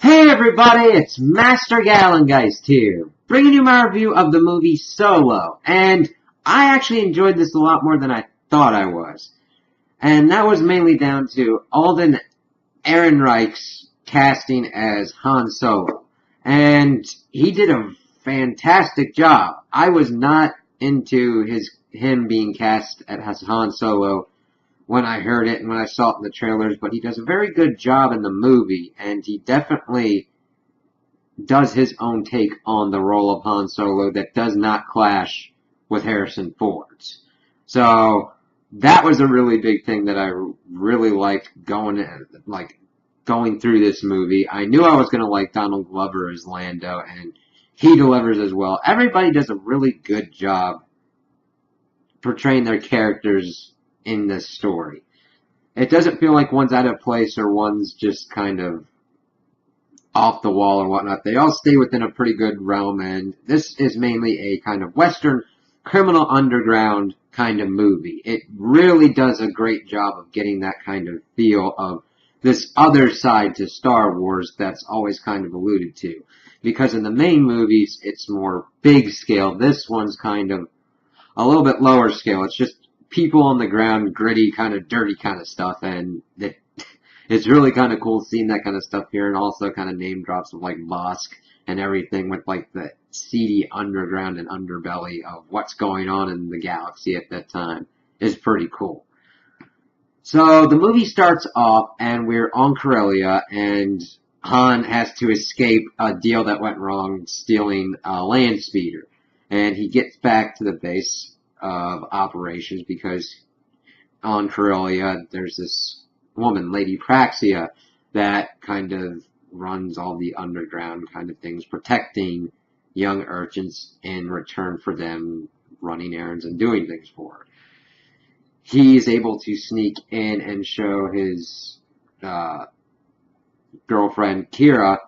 Hey everybody, it's Master Gallengeist here, bringing you my review of the movie Solo, and I actually enjoyed this a lot more than I thought I was. And that was mainly down to Alden Ehrenreich's casting as Han Solo. And he did a fantastic job. I was not into him being cast as Han Solo when I heard it and when I saw it in the trailers, but he does a very good job in the movie, and he definitely does his own take on the role of Han Solo that does not clash with Harrison Ford's. So that was a really big thing that I really liked going through this movie. I knew I was going to like Donald Glover as Lando, and he delivers as well. Everybody does a really good job portraying their characters in this story. It doesn't feel like one's out of place or one's just kind of off the wall or whatnot. They all stay within a pretty good realm, and this is mainly a kind of Western criminal underground kind of movie. It really does a great job of getting that kind of feel of this other side to Star Wars that's always kind of alluded to. Because in the main movies, it's more big scale. This one's kind of a little bit lower scale. It's just people on the ground, gritty, kind of dirty kind of stuff, and it's really kind of cool seeing that kind of stuff here, and also kind of name drops of like Bossk and everything with like the seedy underground and underbelly of what's going on in the galaxy at that time is pretty cool. So the movie starts off, and we're on Corellia, and Han has to escape a deal that went wrong, stealing a land speeder, and he gets back to the base of operations because on Corellia there's this woman, Lady Praxia, that kind of runs all the underground kind of things, protecting young urchins in return for them running errands and doing things for her. He's able to sneak in and show his girlfriend, Kira,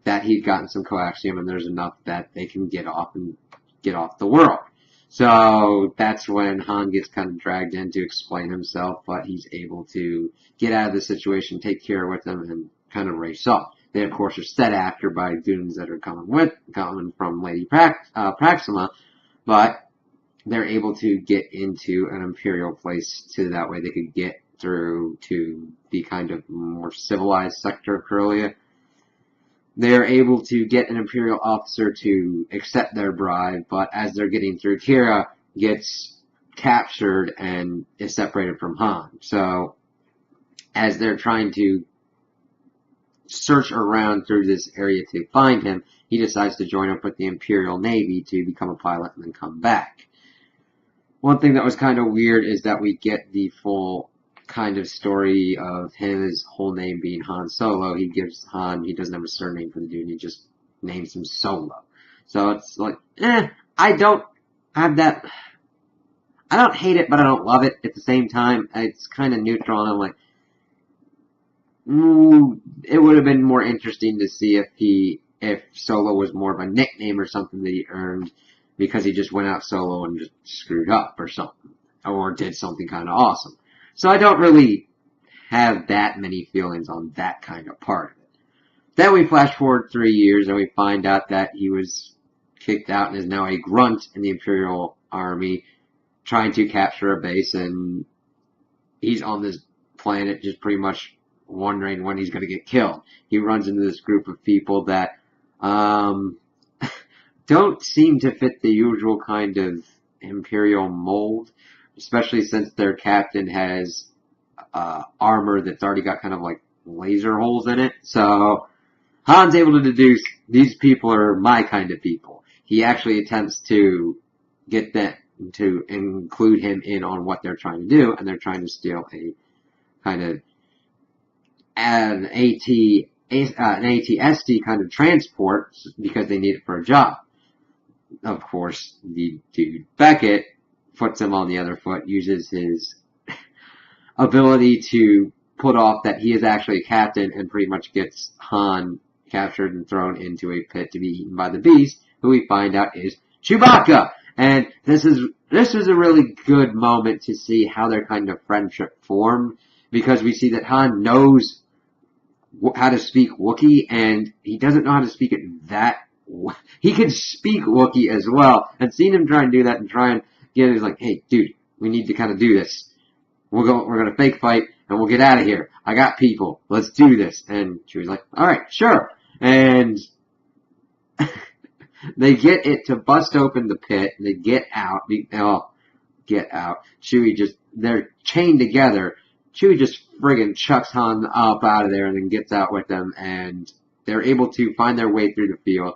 that he'd gotten some coaxium and there's enough that they can get off the world. So that's when Han gets kind of dragged in to explain himself, but he's able to get out of the situation, take Kira with him, and kind of race off. They, of course, are set after by goons that are coming from Lady Praxima, but they're able to get into an Imperial place so that way they could get through to the kind of more civilized sector of Corellia. They're able to get an Imperial officer to accept their bribe, but as they're getting through, Kira gets captured and is separated from Han. So, as they're trying to search around through this area to find him, he decides to join up with the Imperial Navy to become a pilot and then come back. One thing that was kind of weird is that we get the full kind of story of his whole name being Han Solo. He doesn't have a surname for the dude, he just names him Solo. So it's like, I don't have that, I don't hate it, but I don't love it at the same time. It's kind of neutral, and I'm like, it would have been more interesting to see if Solo was more of a nickname or something that he earned because he just went out solo and just screwed up or something, or did something kind of awesome. So I don't really have that many feelings on that kind of part of it. Then we flash forward 3 years and we find out that he was kicked out and is now a grunt in the Imperial Army trying to capture a base, and he's on this planet just pretty much wondering when he's going to get killed. He runs into this group of people that don't seem to fit the usual kind of Imperial mold, especially since their captain has armor that's already got kind of like laser holes in it. So Han's able to deduce these people are my kind of people. He actually attempts to get them to include him in on what they're trying to do, and they're trying to steal a kind of an ATST kind of transport because they need it for a job. Of course, the dude Beckett puts him on the other foot, uses his ability to put off that he is actually a captain, and pretty much gets Han captured and thrown into a pit to be eaten by the beast, who we find out is Chewbacca. And this was a really good moment to see how their kind of friendship formed, because we see that Han knows how to speak Wookiee, and he doesn't know how to speak it that. He can speak Wookiee as well, and seeing him try and do that and try and get it, he's like, hey, dude, we need to kind of do this. We're gonna fake fight, and we'll get out of here. I got people. Let's do this. And Chewie's like, all right, sure. And they get it to bust open the pit, and they get out. Get out. They're chained together. Chewie just friggin' chucks Han up out of there and then gets out with them, and they're able to find their way through the field.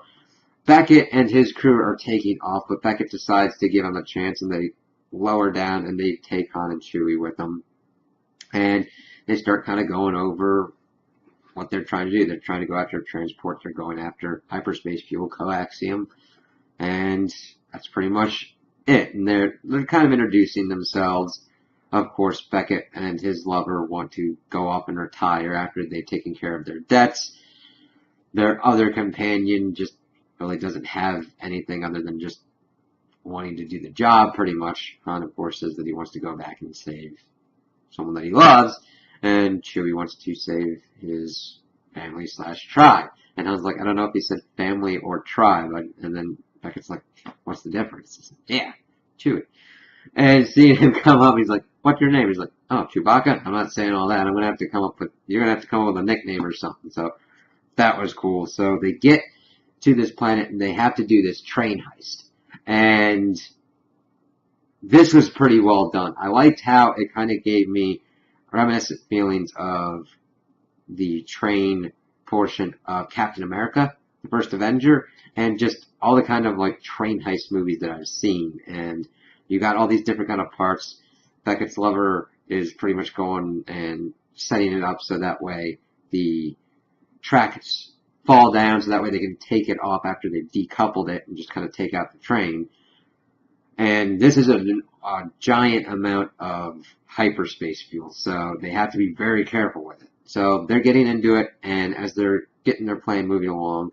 Beckett and his crew are taking off, but Beckett decides to give him a chance, and they lower down, and they take Han and Chewie with them. And they start kind of going over what they're trying to do. They're trying to go after transport. They're going after hyperspace fuel coaxium. And that's pretty much it. And they're kind of introducing themselves. Of course, Beckett and his lover want to go off and retire after they've taken care of their debts. Their other companion just really doesn't have anything other than just wanting to do the job, pretty much. Han, of course, says that he wants to go back and save someone that he loves, and Chewie wants to save his family / tribe. And Han's like, I don't know if he said family or tribe, and then Beckett's like, what's the difference? Like, yeah, Chewie. And seeing him come up, he's like, what's your name? He's like, oh, Chewbacca? I'm not saying all that. You're gonna have to come up with a nickname or something. So that was cool. So they get to this planet, and they have to do this train heist. And this was pretty well done. I liked how it kind of gave me reminiscent feelings of the train portion of Captain America, the first Avenger, and just all the kind of like train heist movies that I've seen. And you got all these different kind of parts. Beckett's lover is pretty much going and setting it up so that way the tracks fall down, so that way they can take it off after they've decoupled it and just kind of take out the train. And this is a giant amount of hyperspace fuel, so they have to be very careful with it. So they're getting into it, and as they're getting their plane moving along,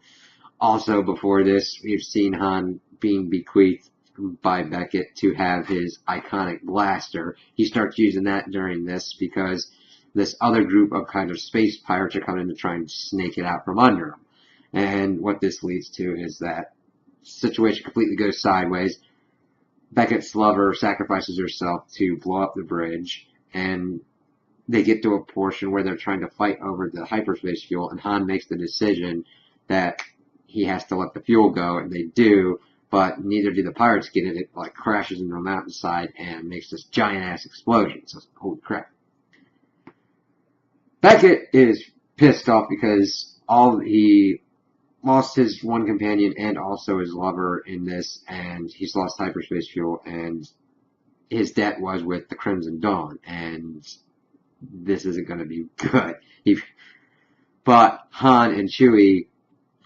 also before this, we've seen Han being bequeathed by Beckett to have his iconic blaster. He starts using that during this because this other group of kind of space pirates are coming to try and snake it out from under him. And what this leads to is that situation completely goes sideways. Beckett's lover sacrifices herself to blow up the bridge, and they get to a portion where they're trying to fight over the hyperspace fuel, and Han makes the decision that he has to let the fuel go, and they do, but neither do the pirates get it. It like crashes into a mountainside and makes this giant ass explosion. So holy crap. Beckett is pissed off because he lost his one companion and also his lover in this, and he's lost hyperspace fuel, and his debt was with the Crimson Dawn, and this isn't going to be good. But Han and Chewie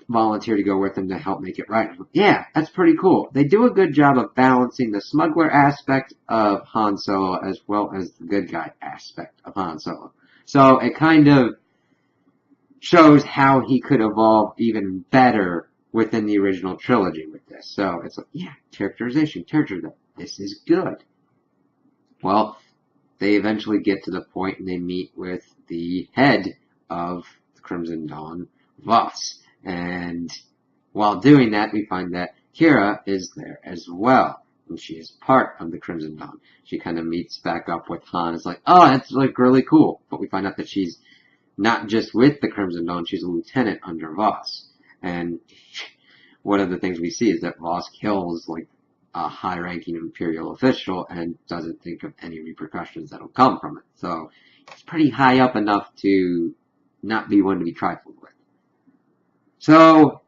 volunteer to go with him to help make it right. Yeah, that's pretty cool. They do a good job of balancing the smuggler aspect of Han Solo as well as the good guy aspect of Han Solo. So it kind of shows how he could evolve even better within the original trilogy with this. So it's like, yeah, characterization. This is good. Well, they eventually get to the point and they meet with the head of the Crimson Dawn, Voss. And while doing that, we find that Qi'ra is there as well. And she is part of the Crimson Dawn. She kind of meets back up with Han. It's like, oh, that's like really cool. But we find out that she's not just with the Crimson Dawn, she's a lieutenant under Voss. And one of the things we see is that Voss kills like a high-ranking Imperial official and doesn't think of any repercussions that'll come from it. So it's pretty high up enough to not be one to be trifled with. So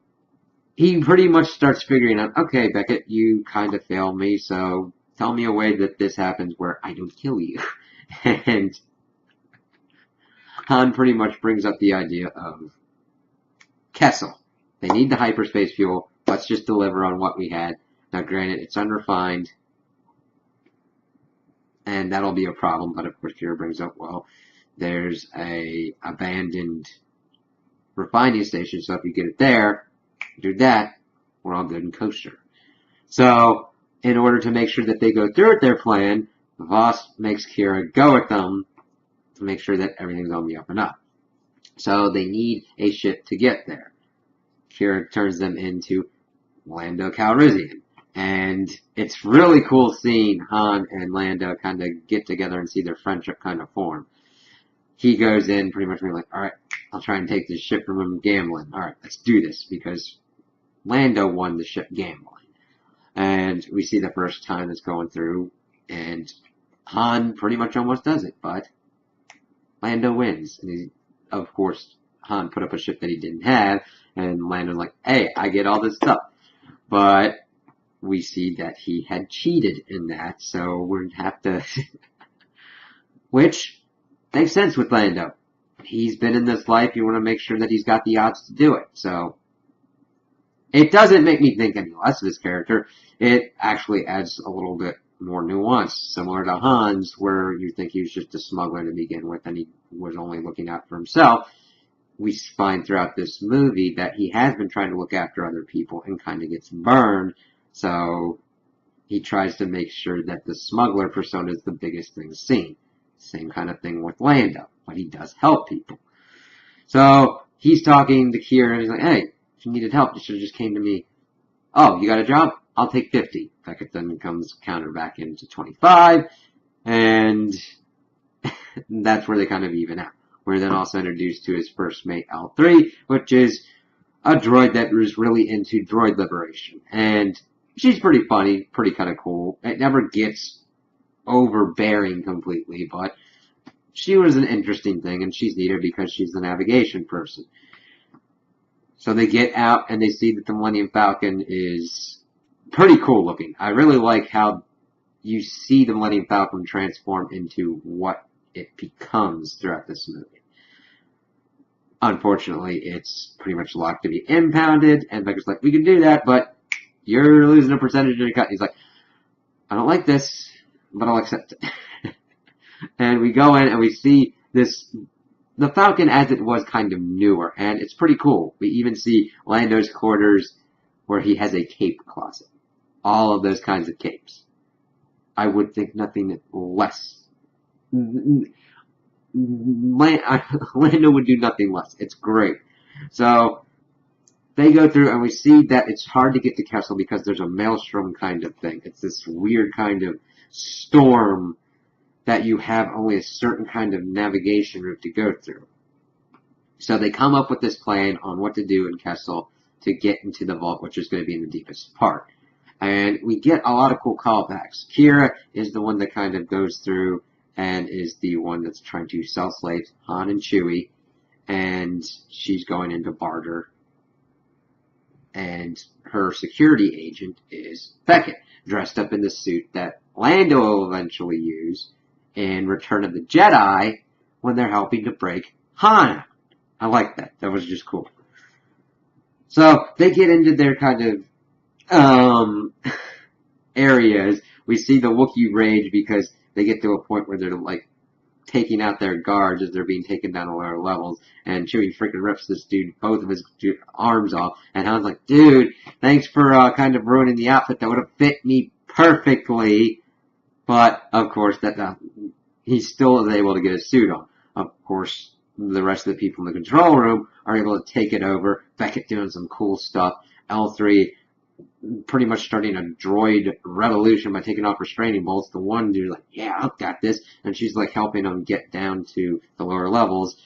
he pretty much starts figuring out, okay, Beckett, you kind of failed me, so tell me a way that this happens where I don't kill you. And Han pretty much brings up the idea of Kessel. They need the hyperspace fuel. Let's just deliver on what we had. Now, granted, it's unrefined, and that'll be a problem, but of course, Qi'ra brings up, well, there's a abandoned refining station, so if you get it there, do that, we're all good and kosher. So, in order to make sure that they go through with their plan, Voss makes Qi'ra go with them to make sure that everything's on the up and up. So they need a ship to get there. Kira turns them into Lando Calrissian. And it's really cool seeing Han and Lando kind of get together and see their friendship kind of form. He goes in pretty much being like, alright, I'll try and take this ship from him gambling. Alright, let's do this, because Lando won the ship gambling. And we see the first time it's going through, and Han pretty much almost does it, but Lando wins. And of course, Han put up a ship that he didn't have, and Lando's like, hey, I get all this stuff. But we see that he had cheated in that, so we'd have to... Which makes sense with Lando. He's been in this life, you want to make sure that he's got the odds to do it, so... It doesn't make me think any less of his character. It actually adds a little bit more nuance, similar to Han's, where you think he was just a smuggler to begin with and he was only looking out for himself. We find throughout this movie that he has been trying to look after other people and kind of gets burned, so he tries to make sure that the smuggler persona is the biggest thing seen. Same kind of thing with Lando, but he does help people. So he's talking to Kira and he's like, hey, if you needed help, you should have just came to me. Oh, you got a job? I'll take 50. Beckett then comes counter back into 25, and that's where they kind of even out. We're then also introduced to his first mate, L3, which is a droid that was really into droid liberation. And she's pretty funny, pretty kind of cool. It never gets overbearing completely, but she was an interesting thing, and she's needed because she's the navigation person. So they get out and they see that the Millennium Falcon is pretty cool looking. I really like how you see the Millennium Falcon transform into what it becomes throughout this movie. Unfortunately, it's pretty much locked to be impounded, and Becker's like, we can do that, but you're losing a percentage of your cut. He's like, I don't like this, but I'll accept it. And we go in and we see this... The Falcon as it was kind of newer, and it's pretty cool. We even see Lando's quarters where he has a cape closet. All of those kinds of capes. I would think nothing less. Lando would do nothing less. It's great. So, they go through and we see that it's hard to get to Kessel because there's a maelstrom kind of thing. It's this weird kind of storm that you have only a certain kind of navigation route to go through. So they come up with this plan on what to do in Kessel to get into the vault, which is going to be in the deepest part. And we get a lot of cool callbacks. Kira is the one that kind of goes through and is the one that's trying to sell slaves, Han and Chewie, and she's going into barter. And her security agent is Beckett, dressed up in the suit that Lando will eventually use in Return of the Jedi when they're helping to break Han out. I like that. That was just cool. So they get into their kind of areas. We see the Wookiee rage because they get to a point where they're like taking out their guards as they're being taken down to lower levels, and Chewie freaking rips this dude both of his arms off, and Han's like, dude, thanks for kind of ruining the outfit that would have fit me perfectly. But, of course, he still is able to get his suit on. Of course, the rest of the people in the control room are able to take it over. Beckett doing some cool stuff. L3 pretty much starting a droid revolution by taking off restraining bolts. The one dude's like, yeah, I've got this. And she's like helping them get down to the lower levels.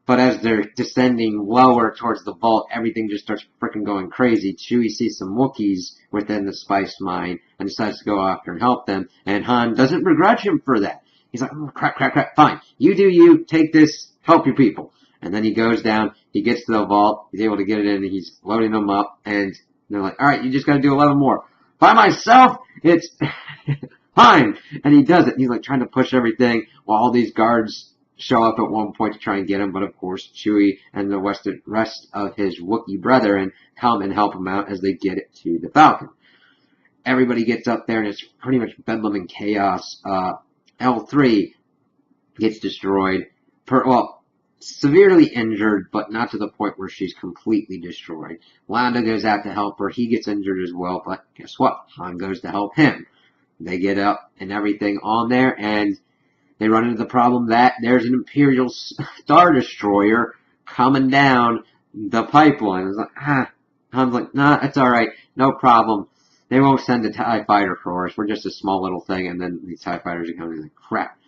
But as they're descending lower towards the vault, everything just starts freaking going crazy. Chewie sees some Wookiees within the spice mine and decides to go after and help them. And Han doesn't begrudge him for that. He's like, oh, crap, fine. You do you, take this, help your people. And then he goes down, he gets to the vault, he's able to get it in, and he's loading them up, and they're like, alright, you just gotta do 11 more. By myself, it's fine. And he does it. He's like trying to push everything while all these guards show up at one point to try and get him, but of course Chewie and the rest of his Wookiee brethren come and help him out as they get it to the Falcon. Everybody gets up there and it's pretty much bedlam and chaos. L3 gets destroyed, severely injured, but not to the point where she's completely destroyed. Lando goes out to help her, he gets injured as well, but guess what? Han goes to help him. They get up and everything on there, and they run into the problem that there's an Imperial Star Destroyer coming down the pipeline. It's like, Han's like, nah, it's alright, no problem. They won't send a TIE fighter for us. We're just a small little thing, and then these TIE fighters are coming. Like, crap.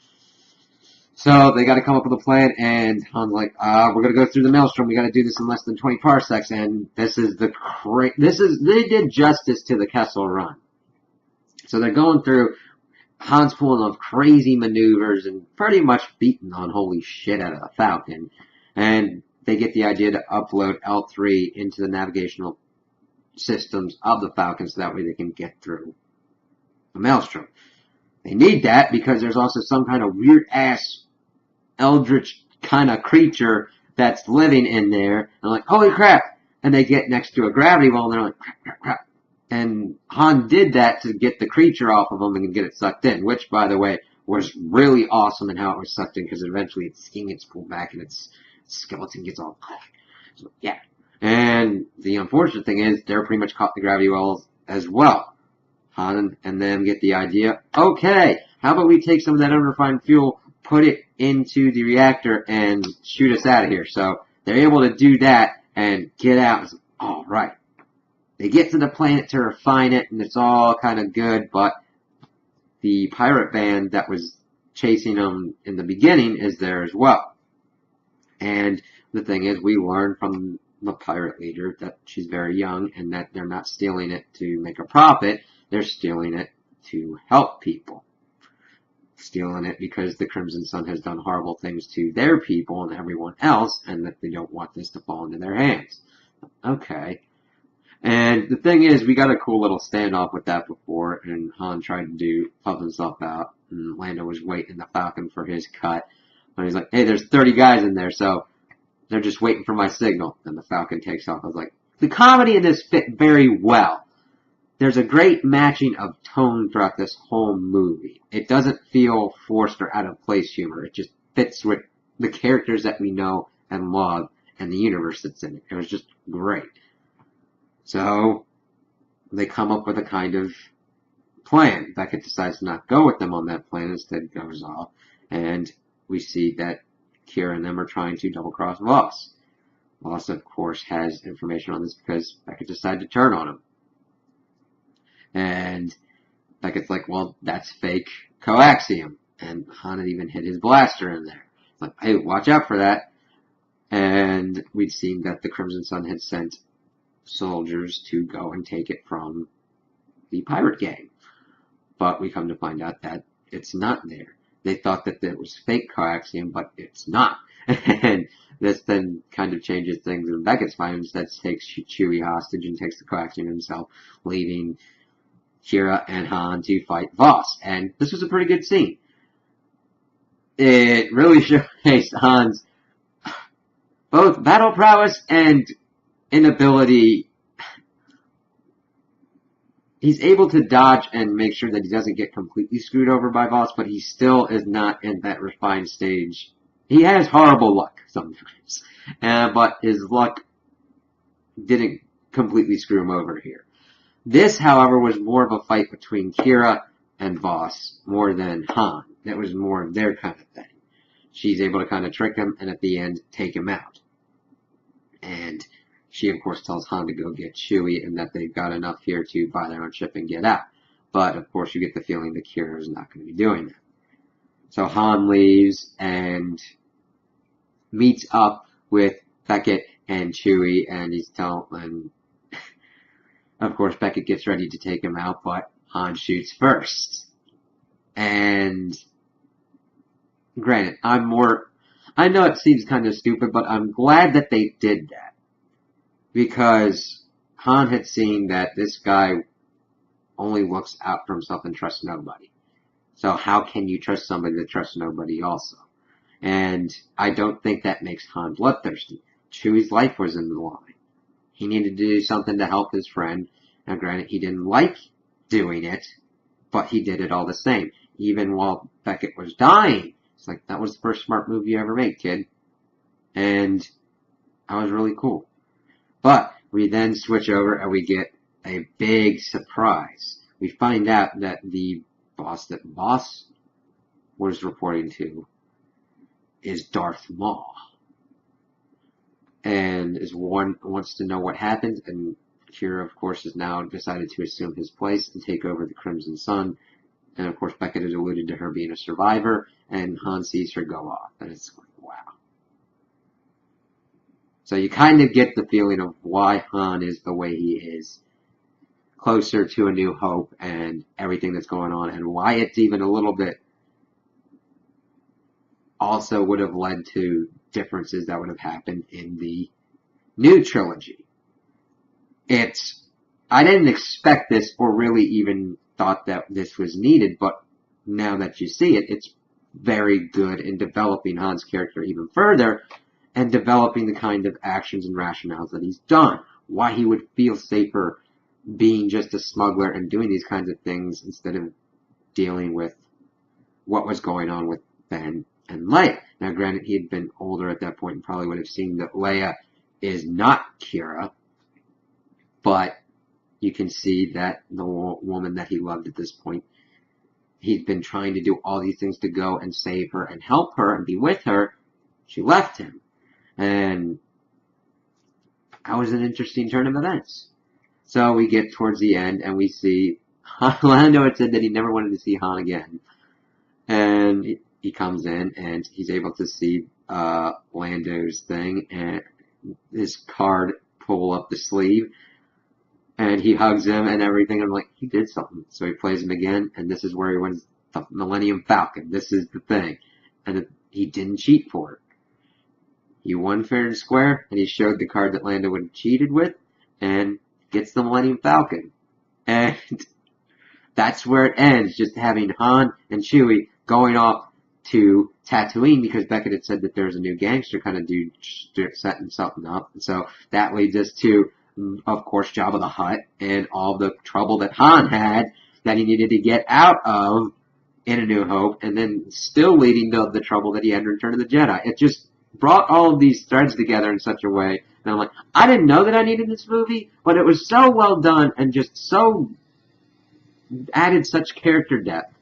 So they got to come up with a plan, and Han's like, we're gonna go through the maelstrom. We got to do this in less than 20 parsecs, and they did justice to the Kessel Run. So they're going through. Han's pulling off crazy maneuvers and pretty much beating on holy shit out of the Falcon, and they get the idea to upload L3 into the navigational systems of the Falcon so that way they can get through the maelstrom. They need that because there's also some kind of weird ass eldritch kind of creature that's living in there. And like, holy crap! And they get next to a gravity well and they're like, crap, crap, crap. And Han did that to get the creature off of them and get it sucked in, which, by the way, was really awesome in how it was sucked in because eventually its skin gets pulled back and its skeleton gets all so, yeah. And the unfortunate thing is they're pretty much caught in the gravity wells as well. Han and them get the idea, okay, how about we take some of that unrefined fuel, put it into the reactor, and shoot us out of here. So they're able to do that and get out. It's like, all right. They get to the planet to refine it, and it's all kind of good, but the pirate band that was chasing them in the beginning is there as well. And the thing is, we learn from the pirate leader that she's very young and that they're not stealing it to make a profit. They're stealing it to help people. Stealing it because the Crimson Sun has done horrible things to their people and everyone else, and that they don't want this to fall into their hands. Okay. And the thing is, we got a cool little standoff with that before, and Han tried to help himself out, and Lando was waiting the Falcon for his cut. And he's like, hey, there's 30 guys in there, so they're just waiting for my signal. And the Falcon takes off. I was like, the comedy in this fit very well. There's a great matching of tone throughout this whole movie. It doesn't feel forced or out of place humor. It just fits with the characters that we know and love and the universe that's in it. It was just great. So they come up with a kind of plan. Beckett decides to not go with them on that plan, instead goes off, and we see that Kira and them are trying to double-cross Voss. Voss, of course, has information on this because Beckett decided to turn on him. And Beckett's like, well, that's fake coaxium. And Han had even hit his blaster in there. It's like, hey, watch out for that. And we'd seen that the Crimson Sun had sent soldiers to go and take it from the pirate gang. But we come to find out that it's not there. They thought that it was fake coaxium, but it's not. And this then kind of changes things. And Beckett's fine, instead takes Chewie hostage and takes the coaxium himself, leaving Kira and Han to fight Voss. And this was a pretty good scene. It really showcased Han's both battle prowess and inability. He's able to dodge and make sure that he doesn't get completely screwed over by Voss, but he still is not in that refined stage. He has horrible luck sometimes, but his luck didn't completely screw him over here. This, however, was more of a fight between Kira and Voss more than Han. It was more of their kind of thing. She's able to kind of trick him and at the end take him out. And she, of course, tells Han to go get Chewie and that they've got enough here to buy their own ship and get out. But, of course, you get the feeling that Kira is not going to be doing that. So Han leaves and meets up with Beckett and Chewie, and he's telling, of course, Beckett gets ready to take him out, but Han shoots first. And granted, I know it seems kind of stupid, but I'm glad that they did that. Because Han had seen that this guy only looks out for himself and trusts nobody. So how can you trust somebody that trusts nobody also? And I don't think that makes Han bloodthirsty. Chewie's life was in the line. He needed to do something to help his friend. Now granted, he didn't like doing it, but he did it all the same. Even while Beckett was dying. It's like, that was the first smart move you ever made, kid. And that was really cool. But we then switch over and we get a big surprise. We find out that the boss that Voss was reporting to is Darth Maul. and wants to know what happened, and Kira, of course, has now decided to assume his place and take over the Crimson Sun. And of course, Beckett has alluded to her being a survivor, and Han sees her go off, and it's like, wow. So you kind of get the feeling of why Han is the way he is, closer to A New Hope and everything that's going on, and why it's even a little bit also would have led to differences that would have happened in the new trilogy. I didn't expect this or really even thought that this was needed, but now that you see it, it's very good in developing Han's character even further and developing the kind of actions and rationales that he's done. Why he would feel safer being just a smuggler and doing these kinds of things instead of dealing with what was going on with Ben and Leia. Now, granted, he had been older at that point and probably would have seen that Leia is not Kira, but you can see that the woman that he loved at this point, he'd been trying to do all these things to go and save her and help her and be with her. She left him. And that was an interesting turn of events. So we get towards the end and we see Lando had said that he never wanted to see Han again. And he comes in and he's able to see Lando's thing and his card pull up the sleeve. And he hugs him and everything. I'm like, he did something. So he plays him again, and this is where he wins the Millennium Falcon. This is the thing. And he didn't cheat for it. He won fair and square, and he showed the card that Lando would have cheated with, and gets the Millennium Falcon. And that's where it ends, just having Han and Chewie going off to Tatooine, because Beckett had said that there's a new gangster kind of dude setting something up. And so that leads us to, of course, Jabba the Hutt and all the trouble that Han had that he needed to get out of in A New Hope, and then still leading to the trouble that he had in Return of the Jedi. It just brought all of these threads together in such a way, and I'm like, I didn't know that I needed this movie, but it was so well done and just so added such character depth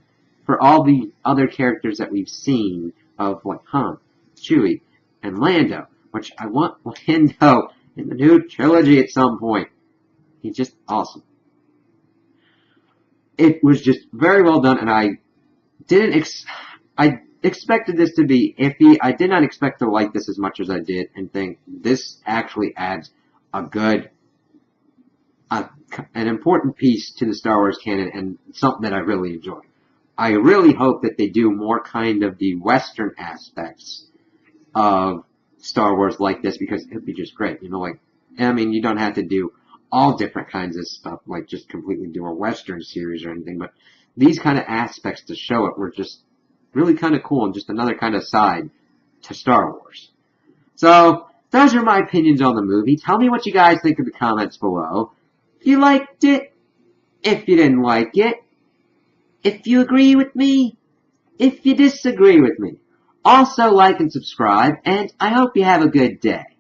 for all the other characters that we've seen of like Han, Chewie, and Lando, which I want Lando in the new trilogy at some point. He's just awesome. It was just very well done, and I expected this to be iffy. I did not expect to like this as much as I did, and think this actually adds an important piece to the Star Wars canon, and something that I really enjoy. I really hope that they do more kind of the Western aspects of Star Wars like this, because it'd be just great. You know, like, I mean, you don't have to do all different kinds of stuff, like just completely do a Western series or anything, but these kind of aspects to show it were just really kind of cool and just another kind of side to Star Wars. So, those are my opinions on the movie. Tell me what you guys think in the comments below. If you liked it, if you didn't like it, if you agree with me, if you disagree with me. Also, like and subscribe, and I hope you have a good day.